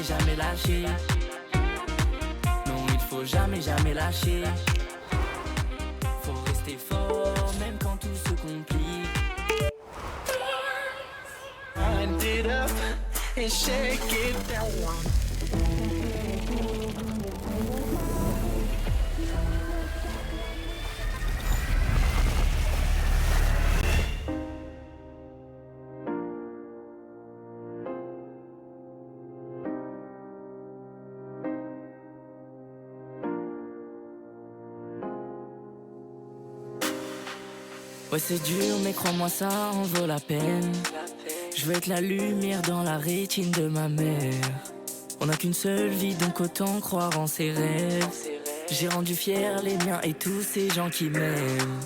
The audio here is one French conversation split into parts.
jamais lâcher. Non, il faut jamais, jamais lâcher. Faut rester fort, même quand tout se complique. Wind it up and shake it down. Ouais, c'est dur, mais crois-moi, ça en vaut la peine. Je veux être la lumière dans la rétine de ma mère. On n'a qu'une seule vie, donc autant croire en ses rêves. J'ai rendu fier les miens et tous ces gens qui m'aiment.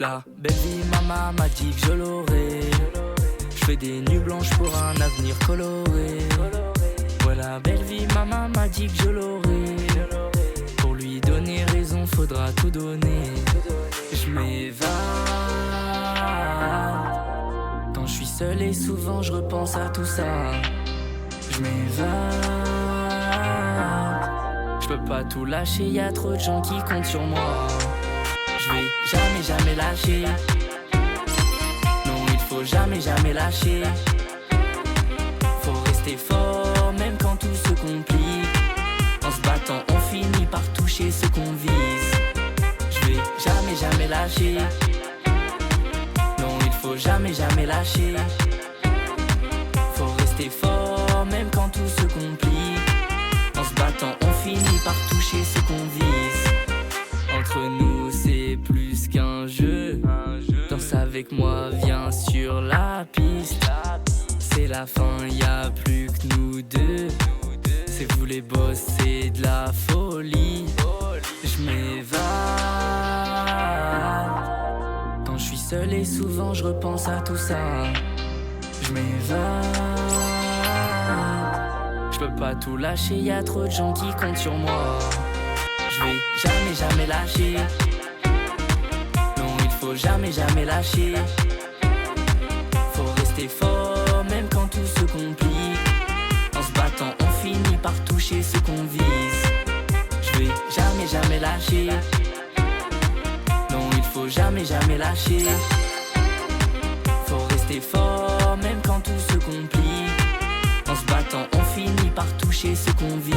La belle vie, maman m'a dit que je l'aurai. Je fais des nuits blanches pour un avenir coloré. Ouais, la belle vie, maman m'a dit que je l'aurai. Pour lui donner raison, faudra tout donner. Je m'évade. Quand je suis seul et souvent je repense à tout ça. Je m'évade. Je peux pas tout lâcher, y a trop de gens qui comptent sur moi. Je vais jamais, jamais lâcher. Non, il faut jamais, jamais lâcher. Faut rester fort, même quand tout se complique. En se battant, on finit par toucher ce qu'on vise. Je vais jamais, jamais lâcher. Non, il faut jamais, jamais lâcher. Faut rester fort, même quand tout se complique. En se battant, on finit par toucher ce qu'on vise. Entre nous, c'est plus qu'un jeu. Danse avec moi, viens sur la piste. C'est la fin, y a plus que nous deux. C'est vous les boss, c'est de la folie. Je m'évade. Quand je suis seul et souvent je repense à tout ça. Je m'évade. Je peux pas tout lâcher, y a trop de gens qui comptent sur moi. Je vais jamais, jamais lâcher. Non, il faut jamais, jamais lâcher. Faut rester fort, même quand tout se complique. En se battant, on finit par toucher ce qu'on vise. Je vais jamais, jamais lâcher. Non, il faut jamais, jamais lâcher. Faut rester fort, même quand tout se complique. En se battant, on finit par toucher ce qu'on vise.